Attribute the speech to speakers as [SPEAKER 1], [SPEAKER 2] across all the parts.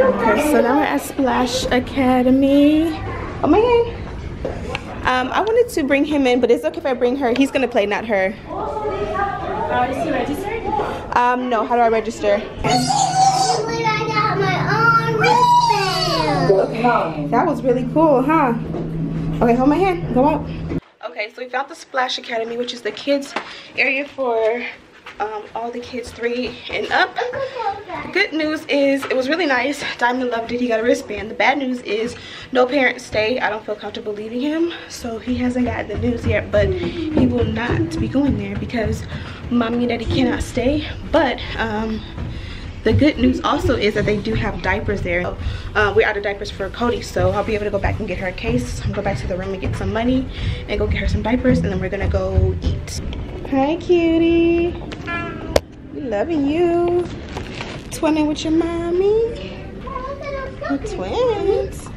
[SPEAKER 1] Okay, so now we're at Splash Academy. Oh my god. I wanted to bring him in, but it's okay if I bring her. He's gonna play, not her.
[SPEAKER 2] Is he registered?
[SPEAKER 1] No. How do I register?
[SPEAKER 3] I got my own wristband.
[SPEAKER 1] Okay. That was really cool, huh? Okay, hold my hand. Go out. Okay, so we found the Splash Academy, which is the kids area for all the kids 3 and up. The good news is it was really nice. Diamond loved it. He got a wristband. The bad news is no parents stay. I don't feel comfortable leaving him, so he hasn't gotten the news yet, but he will not be going there because mommy and daddy cannot stay. But the good news also is that they do have diapers there. We're out of diapers for Cody, so I'll be able to go back and get her a case, go back to the room and get some money and go get her some diapers, and then we're gonna go eat. Hi, cutie. We loving you. Twinning with your mommy. We're twins.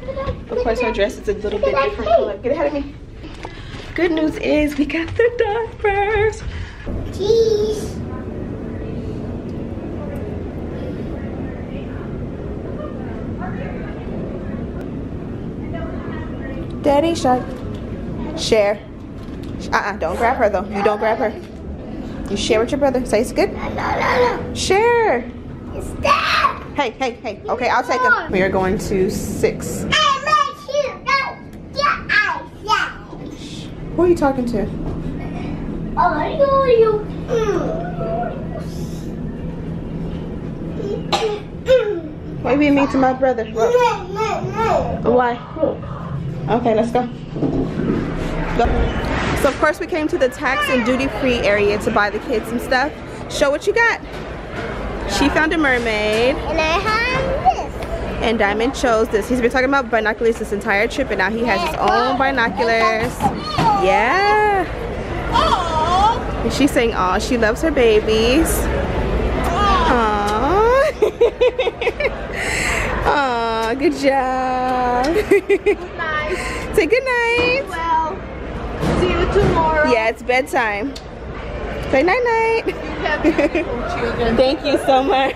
[SPEAKER 1] Of course, her dress is a little bit different color. Get ahead of me. Good news is we got the diapers.
[SPEAKER 3] Cheese.
[SPEAKER 1] Daddy shark. Share. Don't grab her though. You don't grab her. You share with your brother. Say it's good.
[SPEAKER 3] No.
[SPEAKER 1] Share.
[SPEAKER 3] Stop.
[SPEAKER 1] Hey. Okay, I'll take him. We are going to 6. Who are you talking to? Why are you being mean to my brother? Why? Okay, let's go. So of course we came to the tax and duty free area to buy the kids some stuff. Show what you got. She found a mermaid.
[SPEAKER 3] And I have this.
[SPEAKER 1] And Diamond chose this. He's been talking about binoculars this entire trip, and now he has his own binoculars. Yeah. And she's saying, aw, she loves her babies. Aw. Aw, good job.
[SPEAKER 2] Good night.
[SPEAKER 1] Say good night.
[SPEAKER 2] Well, see you tomorrow.
[SPEAKER 1] Yeah, it's bedtime. Say night night.
[SPEAKER 2] You have beautiful children.
[SPEAKER 1] Thank you so much.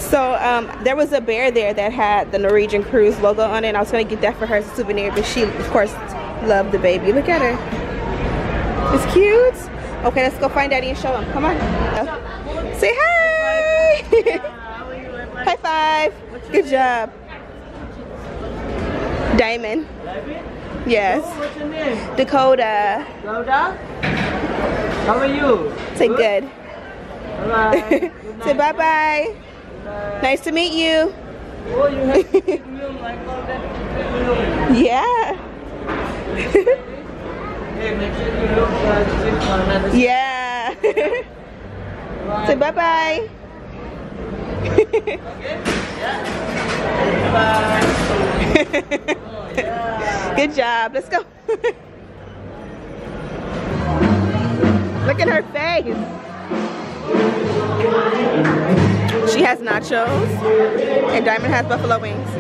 [SPEAKER 1] So there was a bear there that had the Norwegian Cruise logo on it, and I was gonna get that for her as a souvenir, but she of course loved the baby. Look at her. It's cute. Okay, let's go find Daddy and show him. Come on. Say hi. High five. Good job. Diamond. Yes.
[SPEAKER 4] What's your name?
[SPEAKER 1] Dakota.
[SPEAKER 4] Lauda? How are you?
[SPEAKER 1] Say good.
[SPEAKER 4] Bye.
[SPEAKER 1] Say bye bye. Nice to meet you.
[SPEAKER 4] Oh, you have to keep me like all that.
[SPEAKER 1] Yeah.
[SPEAKER 4] Hey, make sure you look sit for another.
[SPEAKER 1] Yeah. Say bye bye. Good job. Let's go. Look at her face. She has nachos, and Diamond has buffalo wings.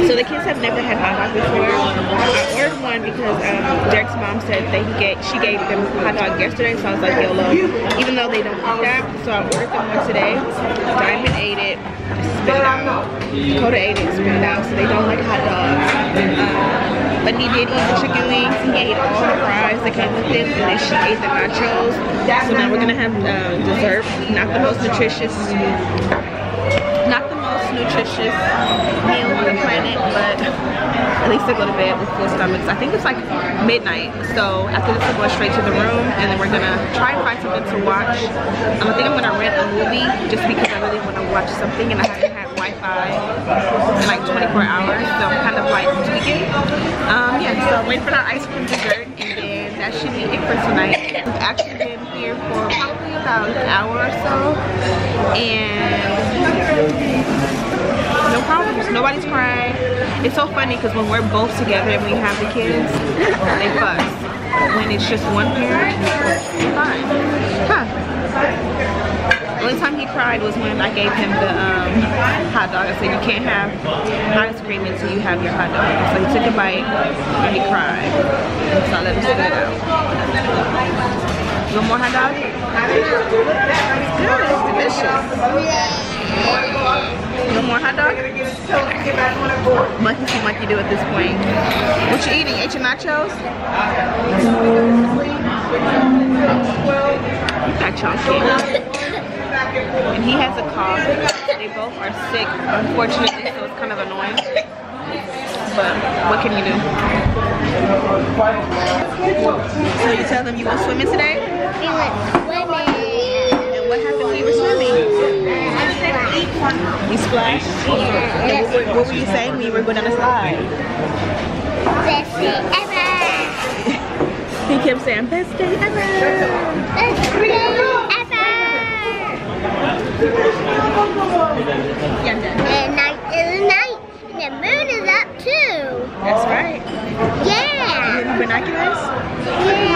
[SPEAKER 1] So the kids have never had hot dogs before. I ordered one because Derek's mom said that she gave them hot dog yesterday, so I was like, YOLO, even though they don't eat that. So I ordered them one today. Diamond ate it, spit it out. Coda ate it, spit it out. So they don't like hot dogs. But he did eat the chicken wings. He ate all the fries that came with it, and then she ate the nachos. So now we're gonna have dessert. Not the most nutritious meal on the planet, but at least they go to bed with full stomachs. I think it's like midnight, so after this we're going straight to the room, and then we're gonna try and find something to watch. I think I'm gonna rent a movie just because I really want to watch something, and I haven't had Wi-Fi in like 24 hours, so I'm kind of like tweaking. Yeah, so wait for our ice cream dessert, and then that should be it for tonight. We've actually been here for probably about an hour or so, and no problems, nobody's crying. It's so funny because when we're both together and we have the kids, they fuss. When it's just one parent, it's fine. Huh. The only time he cried was when I gave him the hot dog. I said, you can't have ice cream until you have your hot dog. So he took a bite and he cried. So I let him spit it out. You want more hot dog? It's good, it's delicious. No more hot dog? Monkey see monkey do at this point. What you eating? Ate your nachos? That chunky. And he has a cough. They both are sick, unfortunately, so it's kind of annoying. But what can you do? So you tell them you went swimming today?
[SPEAKER 3] We went swimming.
[SPEAKER 1] And what happened when you were swimming? We splashed? And what were you saying when you were going down the slide?
[SPEAKER 3] Best day ever.
[SPEAKER 1] He kept saying, best day ever.
[SPEAKER 3] Best day ever. And night is night. And the moon is up too.
[SPEAKER 1] That's right.
[SPEAKER 3] Yeah.
[SPEAKER 1] You have binoculars?
[SPEAKER 3] Yeah.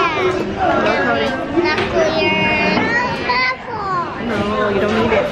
[SPEAKER 1] No, you don't need it.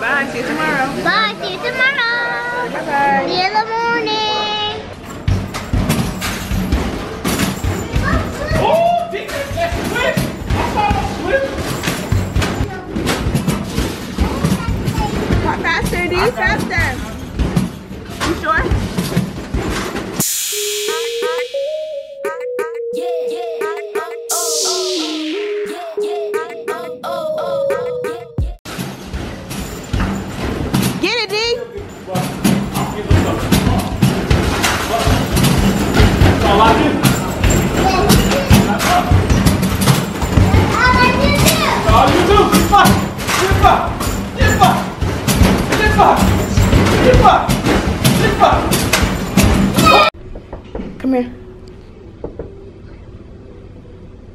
[SPEAKER 1] Bye, see you tomorrow.
[SPEAKER 3] Bye, see you tomorrow.
[SPEAKER 1] Bye-bye.
[SPEAKER 3] See you in the morning.
[SPEAKER 5] Oh, that's swift. I saw that swift.
[SPEAKER 1] Faster, D, faster. You sure? Get it, D. Come here.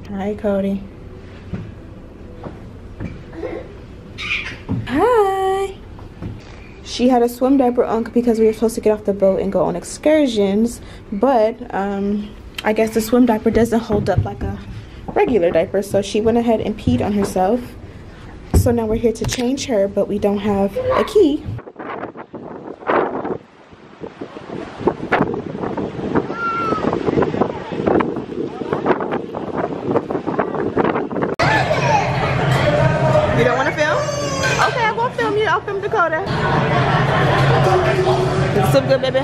[SPEAKER 1] Hi, Cody. Hi. She had a swim diaper on because we were supposed to get off the boat and go on excursions, but I guess the swim diaper doesn't hold up like a regular diaper, so she went ahead and peed on herself. So now we're here to change her, but we don't have a key. You don't want to film? Okay, I won't film you. I'll film Dakota. Is this good, baby?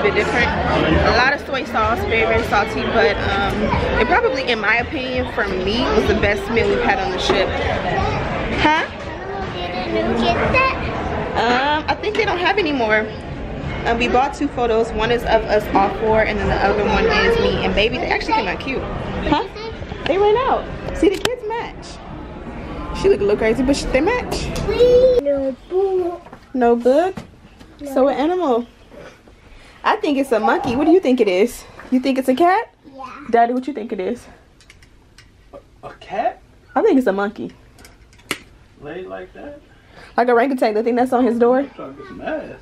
[SPEAKER 1] bit different. A lot of soy sauce, very salty, but it probably, in my opinion, for me, was the best meal we've had on the ship. Huh? I think they don't have any more. We bought 2 photos. One is of us all 4, and then the other one is me and baby. They actually came out cute. Huh? They ran out. See, the kids match. She look a little crazy, but they match.
[SPEAKER 3] No book.
[SPEAKER 1] No book? No. So an animal. I think it's a monkey. What do you think it is? You think it's a cat?
[SPEAKER 3] Yeah.
[SPEAKER 1] Daddy, what you think it is?
[SPEAKER 5] A cat?
[SPEAKER 1] I think it's a monkey.
[SPEAKER 5] Laid like that?
[SPEAKER 1] Like orangutan, the thing that's on his door?
[SPEAKER 5] I'm trying to get some ass.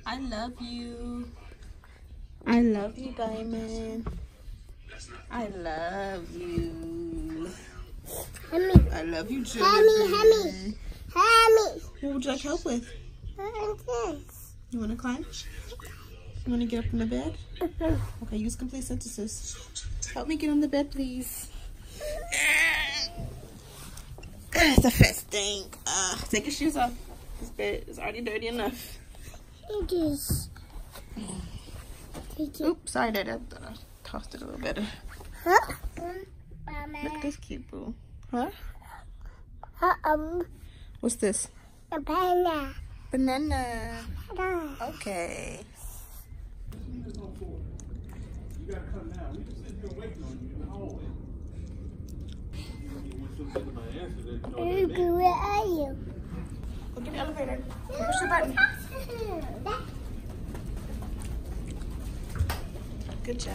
[SPEAKER 1] I love you. I love you, Diamond. I love you.
[SPEAKER 3] Hammy.
[SPEAKER 1] I love you, too.
[SPEAKER 3] Hammy.
[SPEAKER 1] What would you like help with? You want to climb? You want to get up in the bed? Okay, use complete sentences. Help me get on the bed, please. It's a fast thing. Take your shoes off. This bed is already dirty enough.
[SPEAKER 3] It is.
[SPEAKER 1] Oops, sorry, Dad. I thought I tossed it a little better.
[SPEAKER 3] Huh?
[SPEAKER 1] Look at this cute boo. Huh? What's this?
[SPEAKER 3] A banana.
[SPEAKER 1] Banana. Okay.
[SPEAKER 5] You gotta come now. We just sitting here waiting on you in the hallway.
[SPEAKER 3] Where are you?
[SPEAKER 1] Go get the elevator. Push the button. Good job.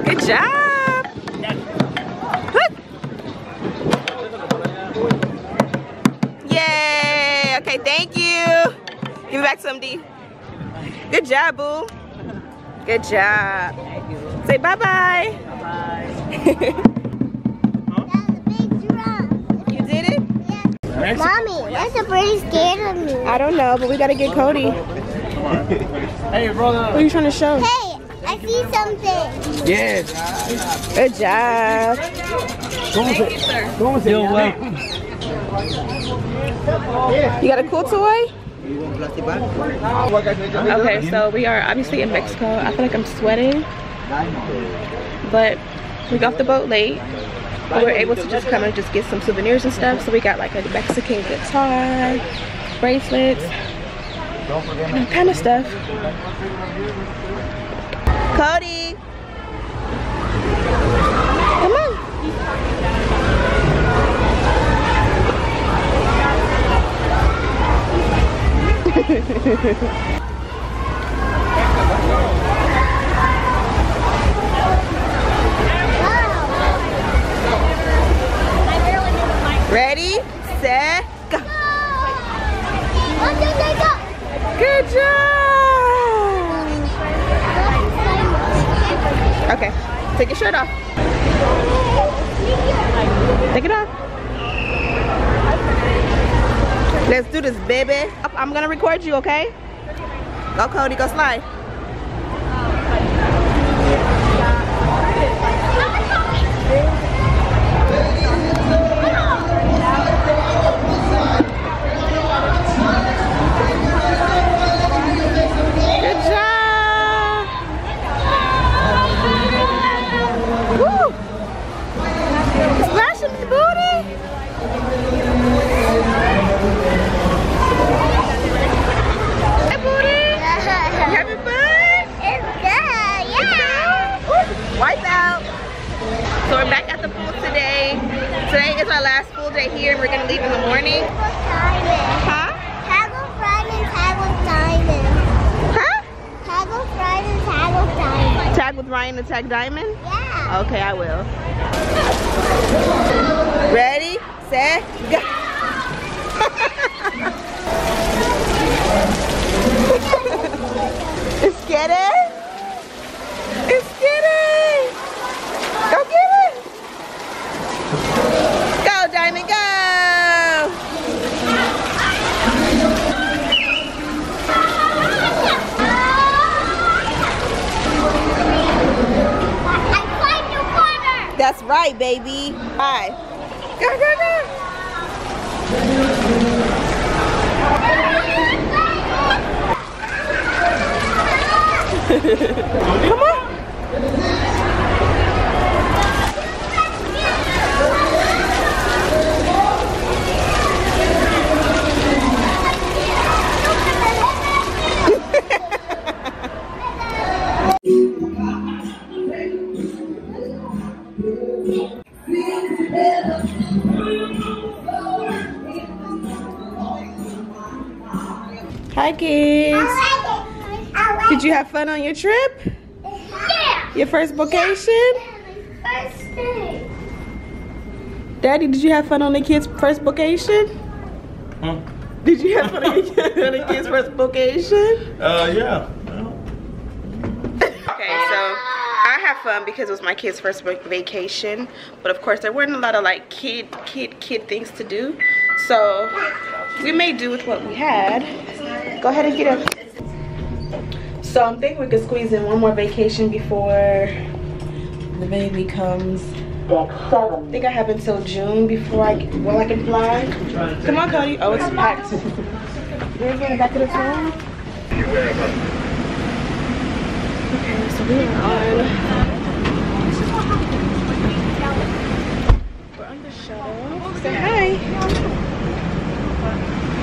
[SPEAKER 1] Good job. Look. Yay. Okay, thank you. Give it back to MD. Good job, boo. Good job. Say bye-bye.
[SPEAKER 3] Bye-bye.
[SPEAKER 1] You did it?
[SPEAKER 3] Yeah. Mommy, why's the birdie scared of me?
[SPEAKER 1] I don't know, but we gotta get Cody.
[SPEAKER 5] Hey, brother.
[SPEAKER 1] What are you trying to show?
[SPEAKER 3] Hey, I see something.
[SPEAKER 5] Yes.
[SPEAKER 1] Good job.
[SPEAKER 5] You're welcome.
[SPEAKER 1] You got a cool toy? Okay, so we are obviously in Mexico. I feel like I'm sweating, but we got off the boat late. We were able to just come and just get some souvenirs and stuff. So we got like a Mexican guitar, bracelets, and kind of stuff. Cody, come on. Ready, set, go. Good job. Okay, take your shirt off. Take it off. Let's do this, baby. I'm gonna record you, okay? Go, Cody, go slide. Good job. Woo! Splashing the booty. Hey, booty. You having fun?
[SPEAKER 3] It's good, yeah.
[SPEAKER 1] Wipe out. So we're back at the pool today. Today is our last full day here. We're gonna leave in the morning. Huh?
[SPEAKER 3] Taggle Friday, Taggle Diamond.
[SPEAKER 1] Huh?
[SPEAKER 3] Taggle Friday, Taggle Diamond.
[SPEAKER 1] Tag with Ryan and tag Diamond?
[SPEAKER 3] Yeah.
[SPEAKER 1] Okay, I will. Ready, set, go. It's getting. It's getting. Go get it. Go, Diamond, go.
[SPEAKER 3] I climbed your car.
[SPEAKER 1] That's right, baby. Bye. Go, go, go. Come on. Hi kids. Did you have fun on your trip?
[SPEAKER 3] Yeah.
[SPEAKER 1] Your first vacation?
[SPEAKER 3] First day.
[SPEAKER 1] Daddy, did you have fun on the kids' first vacation?
[SPEAKER 5] Huh?
[SPEAKER 1] Did you have fun on the kids' first vacation?
[SPEAKER 5] Yeah.
[SPEAKER 1] Okay, so I had fun because it was my kids' first vacation, but of course there weren't a lot of like kid things to do, so we made do with what we had. Go ahead and get up. So I'm thinking we could squeeze in one more vacation before the baby comes. I think I have until June before I can fly. Come on, Cody. Oh, it's packed. We're going back to the phone. Okay, so we're on the shuttle. Say hi.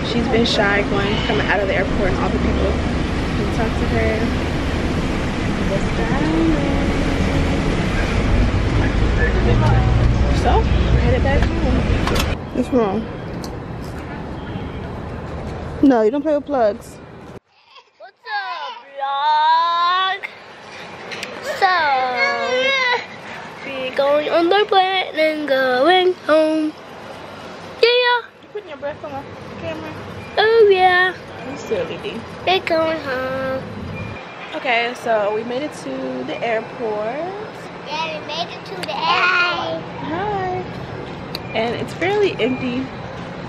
[SPEAKER 1] She's been shy coming out of the airport, and all the people can talk to her. So, we're headed back home. What's wrong? No, you don't play with plugs.
[SPEAKER 3] What's up, vlog? So, we're going on the plane and going home. Yeah.
[SPEAKER 1] You're putting your breath on the camera.
[SPEAKER 3] Oh yeah.
[SPEAKER 1] You silly D.
[SPEAKER 3] We're going home.
[SPEAKER 1] Okay, so we made it to the airport.
[SPEAKER 3] Yeah, we made it to the airport.
[SPEAKER 1] Hi. And it's fairly empty.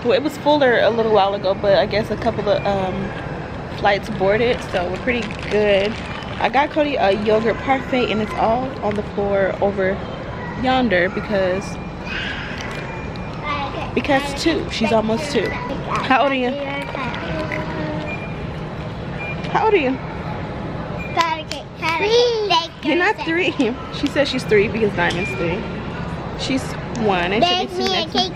[SPEAKER 1] Well, it was fuller a little while ago, but I guess a couple of flights boarded, so we're pretty good. I got Cody a yogurt parfait, and it's all on the floor over yonder because two. She's almost 2. How old are you? How old are you? You're not 3. She says she's 3 because Diamond's 3. She's 1 and she'll be 2 next week.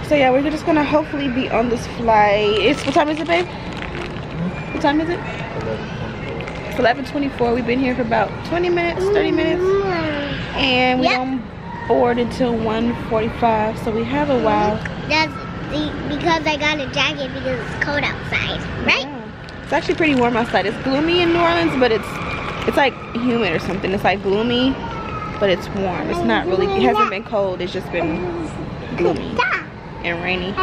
[SPEAKER 1] So yeah, we're just gonna hopefully be on this flight. What time is it, babe? What time is it? It's 11:24. We've been here for about 20 minutes, 30 minutes. And we don't board until 1:45, so we have a while.
[SPEAKER 3] That's because I got a jacket because it's cold outside, right?
[SPEAKER 1] Yeah. It's actually pretty warm outside. It's gloomy in New Orleans, but it's like humid or something. It's like gloomy, but it's warm. It's not really, it hasn't been cold. It's just been gloomy and rainy.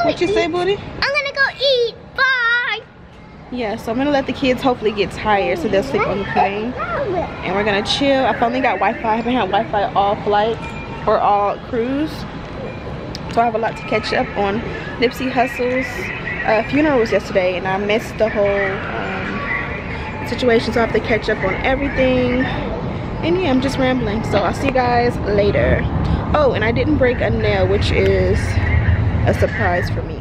[SPEAKER 1] What you say, booty?
[SPEAKER 3] I'm gonna go eat. Bye.
[SPEAKER 1] Yeah, so I'm gonna let the kids hopefully get tired so they'll sleep on the plane. And we're gonna chill. I finally got Wi-Fi. I haven't had Wi-Fi all flight or all cruise. So I have a lot to catch up on. Nipsey Hussle's funeral was yesterday, and I missed the whole situation, so I have to catch up on everything. And yeah, I'm just rambling, so I'll see you guys later. Oh, and I didn't break a nail, which is a surprise for me.